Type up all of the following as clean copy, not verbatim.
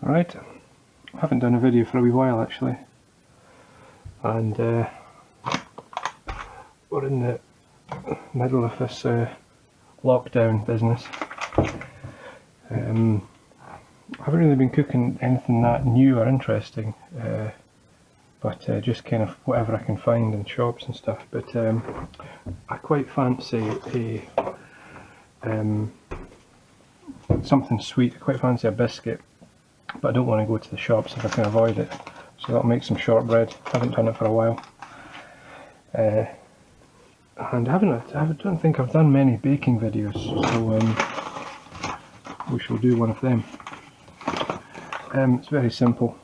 Alright, I haven't done a video for a wee while actually, and we're in the middle of this lockdown business. I haven't really been cooking anything that new or interesting, but just kind of whatever I can find in shops and stuff. But I quite fancy something sweet. I quite fancy a biscuit, but I don't want to go to the shops if I can avoid it. So that'll make some shortbread. I haven't done it for a while. And I don't think I've done many baking videos, so we shall do one of them. It's very simple.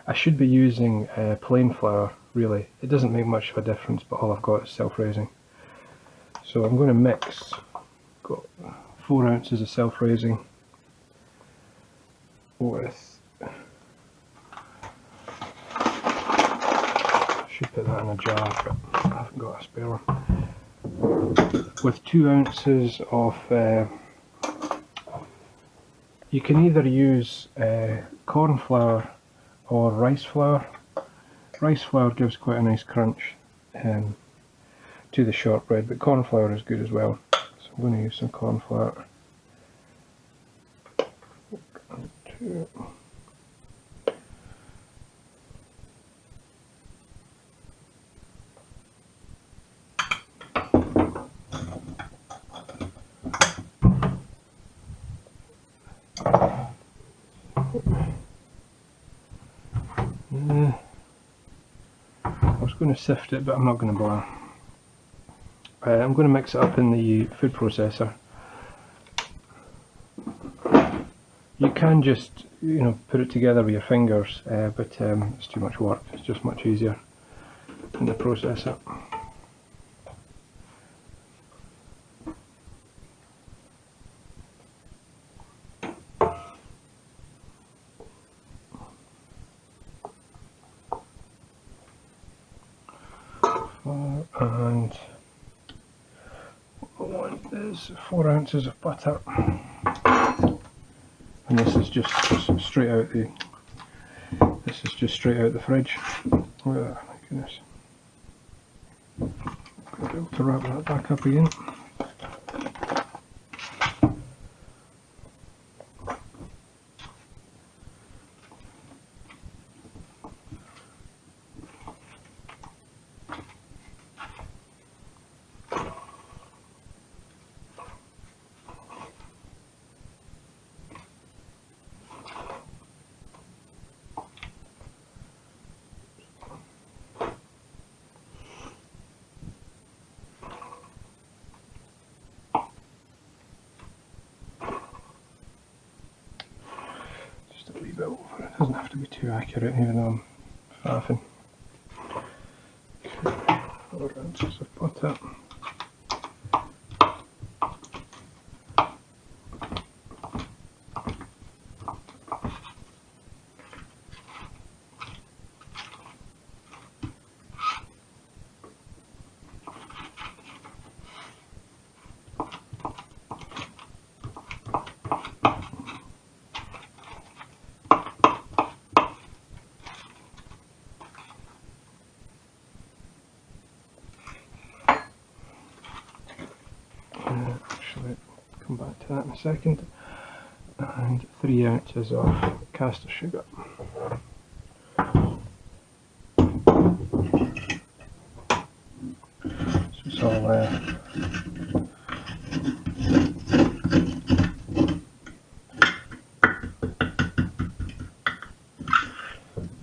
I should be using plain flour, really. It doesn't make much of a difference, but all I've got is self-raising. So I'm going to mix, got 4 ounces of self-raising with, I should put that in a jar, but I haven't got a spare one, with 2 ounces of, you can either use corn flour or rice flour. Rice flour gives quite a nice crunch to the shortbread, but corn flour is good as well. So I'm going to use some corn flour. I was going to sift it, but I'm not going to bother. I'm going to mix it up in the food processor. You can just, put it together with your fingers, but it's too much work. It's just much easier in the processor. And what I want is 4 ounces of butter, and this is just straight out the. This is just straight out the fridge. Oh my goodness! I'm going to be able to wrap that back up again. A wee bit over. It doesn't have to be too accurate, even though I'm faffing. 4 ounces of butter. Actually, come back to that in a second. And 3 ounces of caster sugar. So it's all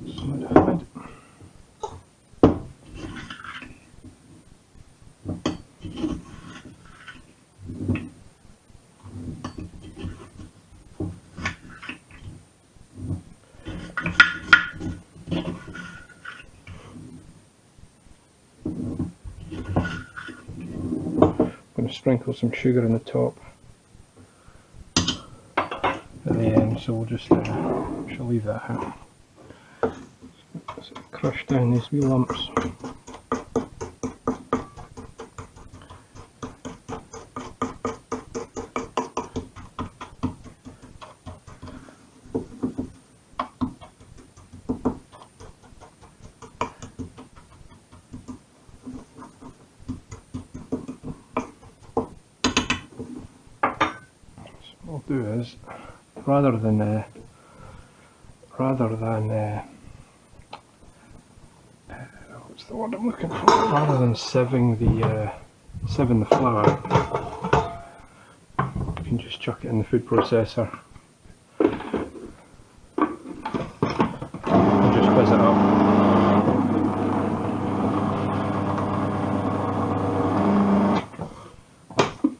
solidified. I'm going to sprinkle some sugar on the top at the end, so we'll just shall leave that out. So crush down these wee lumps. what I'll do is, rather than what's the word I'm looking for? Rather than sieving the flour, you can just chuck it in the food processor and just whiz it up.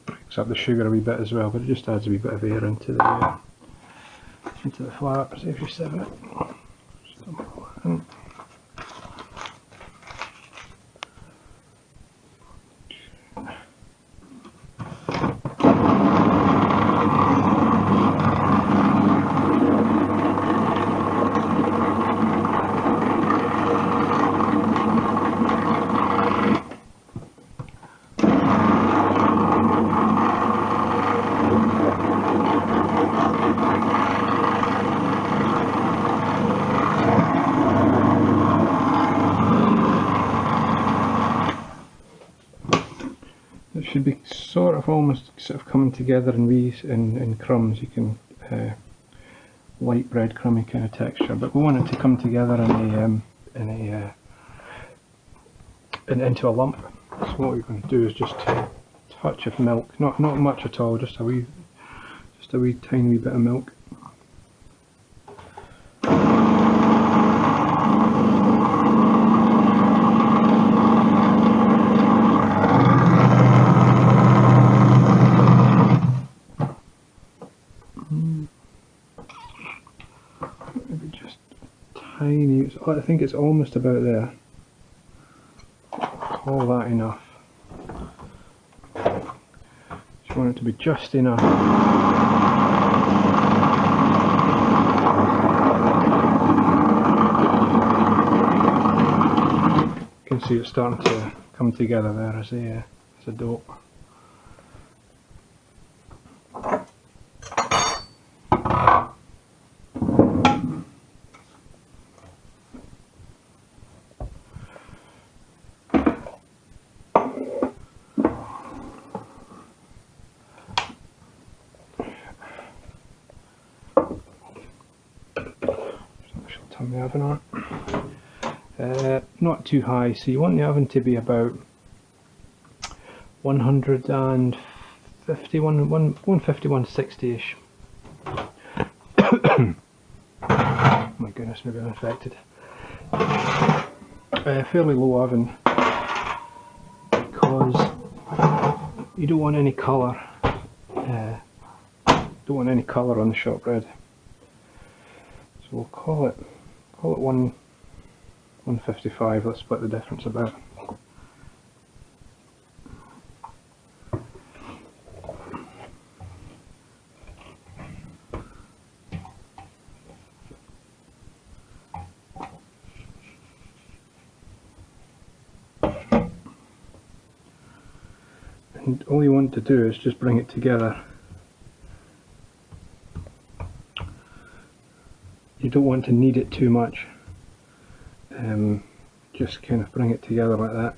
Breaks up the sugar a wee bit as well, but it just adds a wee bit of air into the flour, saves you sieving it. Just dump it all in. It should be almost coming together in crumbs. You can light breadcrumby kind of texture, but we want it to come together into a lump. So what we're going to do is just a touch of milk, not much at all, just a wee tiny wee bit of milk. Maybe just tiny. I think it's almost about there. Call that enough. Just want it to be just enough. You can see it's starting to come together there as a dope. Turn the oven on. Not too high, so you want the oven to be about 150, 160-ish. My goodness, maybe I'm infected. Fairly low oven, because you don't want any colour. Don't want any colour on the shortbread. So we'll call it 155. Let's split the difference about. And all you want to do is just bring it together. You don't want to knead it too much. Just kind of bring it together like that,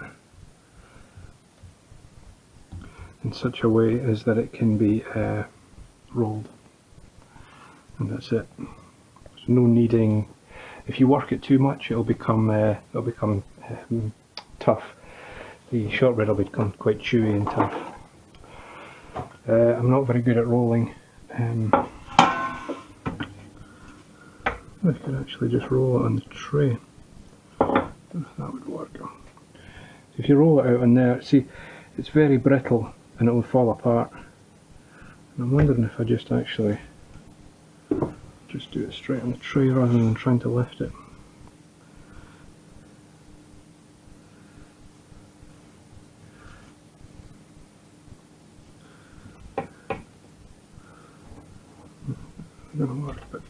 in such a way as that it can be rolled, and that's it. So no kneading. If you work it too much, it'll become tough. The shortbread will become quite chewy and tough. I'm not very good at rolling. I could actually just roll it on the tray. I don't know if that would work. If you roll it out on there, see, it's very brittle and it will fall apart. And I'm wondering if I just actually just do it straight on the tray rather than trying to lift it. It's going to work, but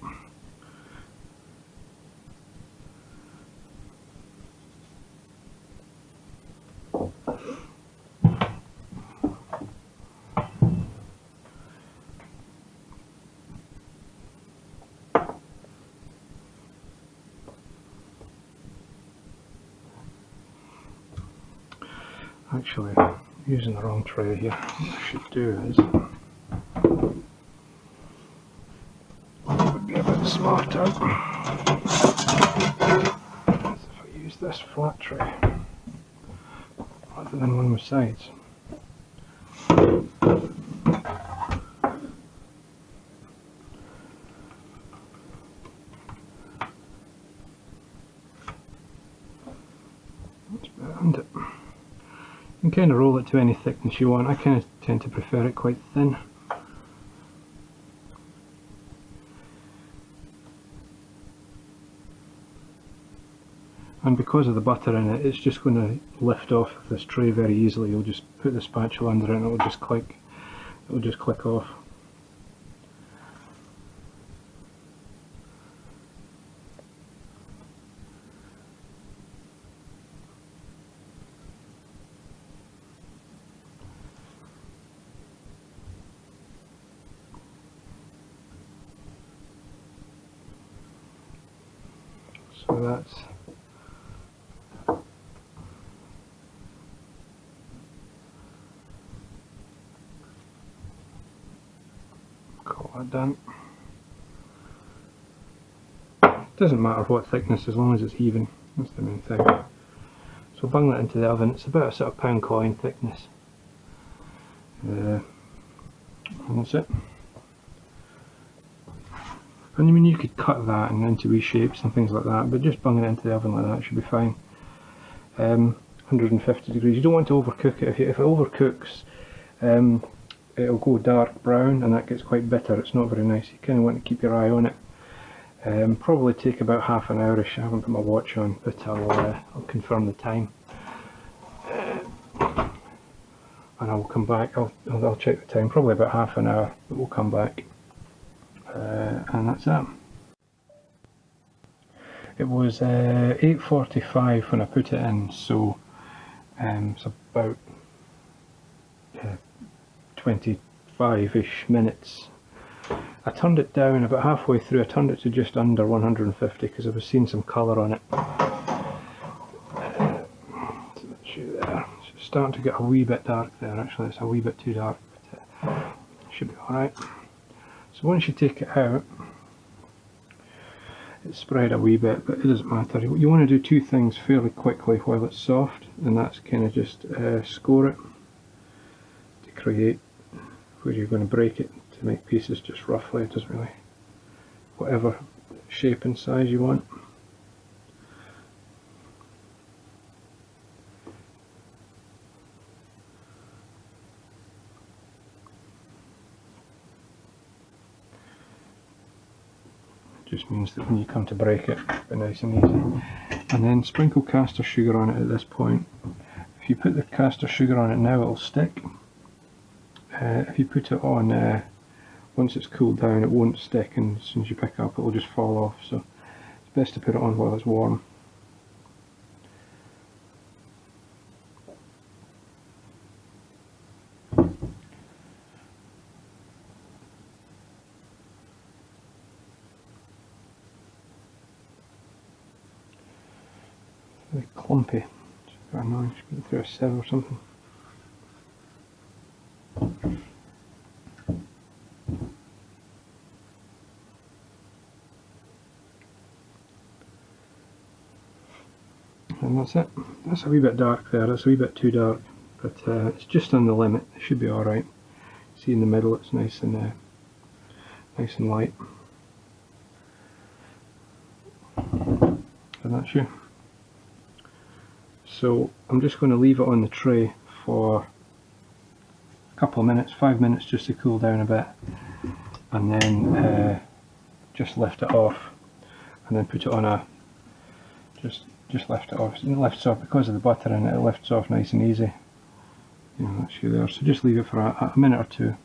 actually, I'm using the wrong tray here. What I should do is smarter as if I use this flat tray rather than one with sides. That's better, isn't it? You can kind of roll it to any thickness you want. I kind of tend to prefer it quite thin. And because of the butter in it, it's just going to lift off of this tray very easily. You'll just put the spatula under it and it'll just click off. So that's call that done. Doesn't matter what thickness as long as it's even, that's the main thing. So bung that into the oven. It's about a sort of pound coin thickness. And that's it. And I mean, you could cut that and into wee shapes and things like that, but just bung it into the oven like that should be fine. 150 degrees. You don't want to overcook it. If it overcooks, it'll go dark brown and that gets quite bitter. It's not very nice. You kind of want to keep your eye on it. Probably take about half an hourish. I haven't put my watch on, but I'll confirm the time. And I will come back. I'll check the time. Probably about half an hour, but we'll come back. And that's it. It was 8:45 when I put it in, so it's about 25-ish minutes. I turned it down about halfway through. I turned it to just under 150 because I was seeing some colour on it. So let's show you there. It's starting to get a wee bit dark there. Actually, it's a wee bit too dark, but it should be all right. So once you take it out, it's spread a wee bit, but it doesn't matter. You want to do two things fairly quickly while it's soft, and that's kind of just score it to create where you're going to break it to make pieces just roughly. It doesn't really, whatever shape and size you want. Just means that when you come to break it, it'll be nice and easy. And then sprinkle caster sugar on it at this point. If you put the caster sugar on it now, it'll stick. If you put it on once it's cooled down, it won't stick, and as soon as you pick it up, it will just fall off. So it's best to put it on while it's warm. Very clumpy. It's very annoying. Just put it through a sieve or something. And that's it. That's a wee bit dark there. That's a wee bit too dark, but it's just on the limit. It should be all right. See in the middle, it's nice and light. And that's you. So I'm just going to leave it on the tray for a couple of minutes, 5 minutes, just to cool down a bit, and then just lift it off, and then put it on a just lift it off. It lifts off because of the butter in it. It lifts off nice and easy. You know, that's you there. So just leave it for a minute or two,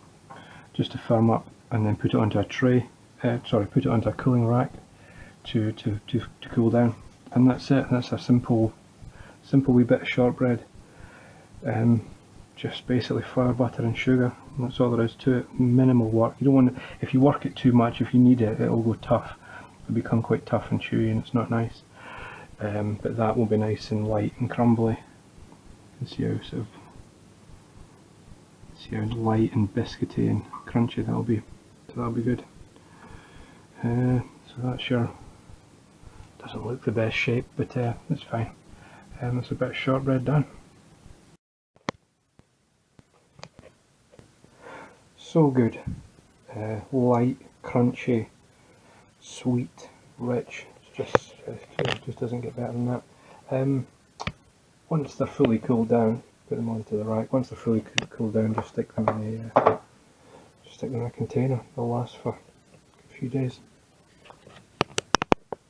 just to firm up, and then put it onto a tray. Put it onto a cooling rack to cool down, and that's it. That's a simple wee bit of shortbread. Just basically flour, butter and sugar, and that's all there is to it. Minimal work. You don't want to, if you work it too much, if you knead it, it'll go tough. It'll become quite tough and chewy, and it's not nice. But that will be nice and light and crumbly. You can see how light and biscuity and crunchy that'll be. So that'll be good. So that's your, doesn't look the best shape, but it's fine. That's a bit of shortbread done. So good. Light, crunchy, sweet, rich. It just doesn't get better than that. Once they're fully cooled down, put them onto the rack. Once they're fully cooled down, just stick them in a container. They'll last for a few days.